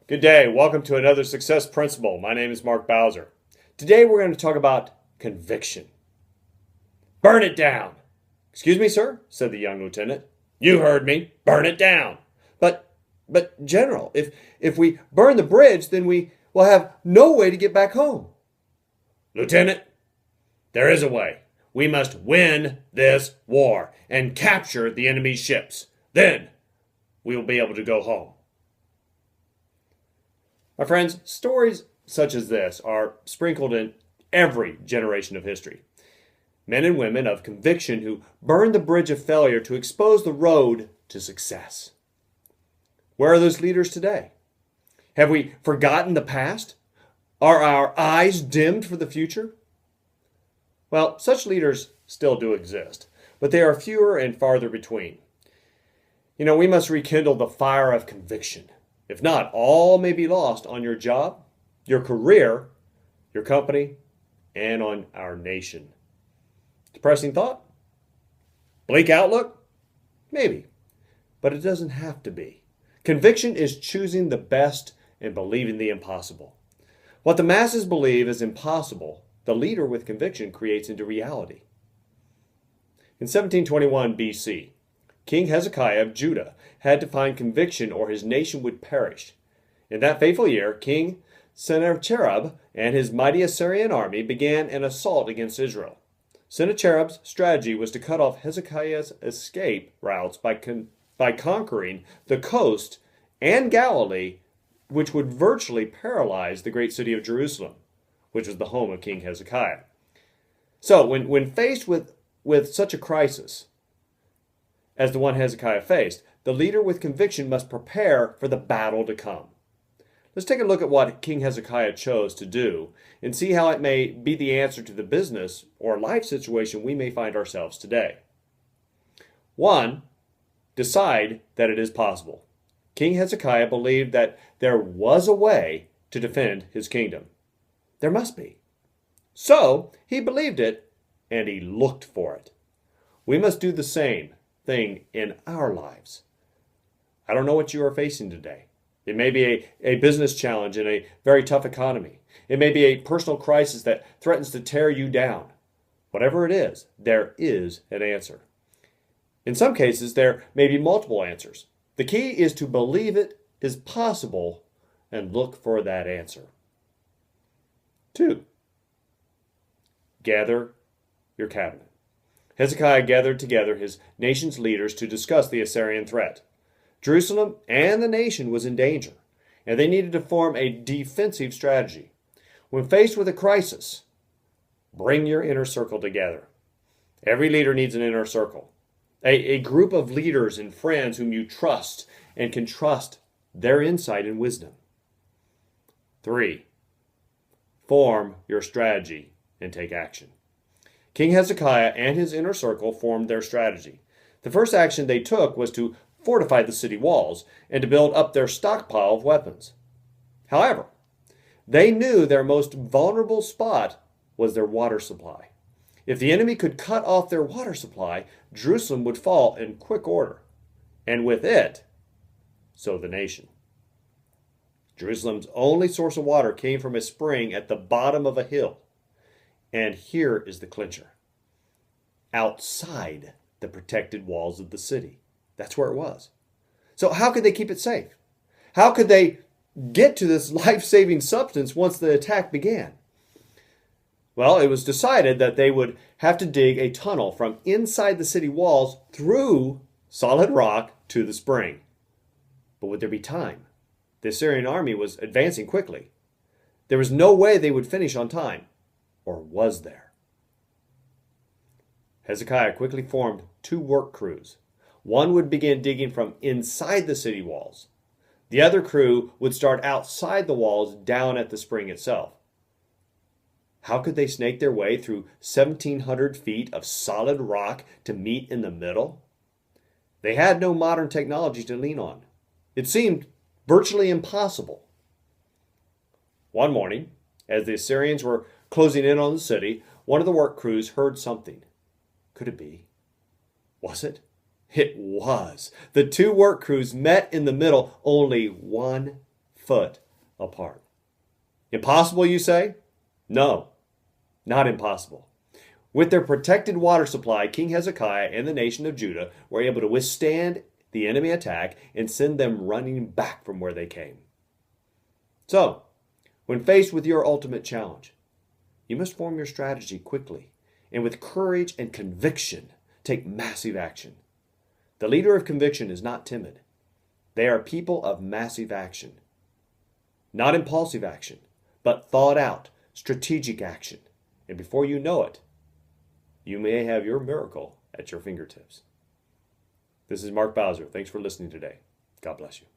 Good day. Welcome to another Success Principle. My name is Mark Bowser. Today we're going to talk about conviction. Burn it down. Excuse me, sir, said the young lieutenant. You heard me. Burn it down. But General, if we burn the bridge, then we will have no way to get back home. Lieutenant, there is a way. We must win this war and capture the enemy's ships. Then we will be able to go home. My friends, stories such as this are sprinkled in every generation of history. Men and women of conviction who burned the bridge of failure to expose the road to success. Where are those leaders today? Have we forgotten the past? Are our eyes dimmed for the future? Well, such leaders still do exist, but they are fewer and farther between. We must rekindle the fire of conviction. If not, all may be lost on your job, your career, your company, and on our nation. Depressing thought? Bleak outlook? Maybe, but it doesn't have to be. Conviction is choosing the best and believing the impossible. What the masses believe is impossible, the leader with conviction creates into reality. In 1721 BC, King Hezekiah of Judah had to find conviction or his nation would perish. In that fateful year, King Sennacherib and his mighty Assyrian army began an assault against Israel. Sennacherib's strategy was to cut off Hezekiah's escape routes by conquering the coast and Galilee, which would virtually paralyze the great city of Jerusalem, which was the home of King Hezekiah. So when faced with such a crisis as the one Hezekiah faced, the leader with conviction must prepare for the battle to come. Let's take a look at what King Hezekiah chose to do and see how it may be the answer to the business or life situation we may find ourselves today. 1. Decide that it is possible. King Hezekiah believed that there was a way to defend his kingdom. There must be. So he believed it and he looked for it. We must do the same thing in our lives. I don't know what you are facing today. It may be a business challenge in a very tough economy. It may be a personal crisis that threatens to tear you down. Whatever it is, there is an answer. In some cases, there may be multiple answers. The key is to believe it is possible and look for that answer. 2. Gather your cabinet. Hezekiah gathered together his nation's leaders to discuss the Assyrian threat. Jerusalem and the nation was in danger, and they needed to form a defensive strategy. When faced with a crisis, bring your inner circle together. Every leader needs an inner circle, a group of leaders and friends whom you trust and can trust their insight and wisdom. 3. Form your strategy and take action. King Hezekiah and his inner circle formed their strategy. The first action they took was to fortify the city walls and to build up their stockpile of weapons. However, they knew their most vulnerable spot was their water supply. If the enemy could cut off their water supply, Jerusalem would fall in quick order, and with it, so the nation. Jerusalem's only source of water came from a spring at the bottom of a hill. And here is the clincher. Outside the protected walls of the city. That's where it was. So how could they keep it safe? How could they get to this life-saving substance once the attack began? Well, it was decided that they would have to dig a tunnel from inside the city walls through solid rock to the spring. But would there be time? The Assyrian army was advancing quickly. There was no way they would finish on time. Or was there? Hezekiah quickly formed 2 work crews. One would begin digging from inside the city walls. The other crew would start outside the walls down at the spring itself. How could they snake their way through 1,700 feet of solid rock to meet in the middle? They had no modern technology to lean on. It seemed virtually impossible. One morning, as the Assyrians were closing in on the city, one of the work crews heard something. Could it be? Was it? It was. The 2 work crews met in the middle, only 1 foot apart. Impossible, you say? No, not impossible. With their protected water supply, King Hezekiah and the nation of Judah were able to withstand the enemy attack and send them running back from where they came. So, when faced with your ultimate challenge, you must form your strategy quickly and with courage and conviction take massive action. The leader of conviction is not timid. They are people of massive action. Not impulsive action, but thought out, strategic action. And before you know it, you may have your miracle at your fingertips. This is Mark Bowser. Thanks for listening today. God bless you.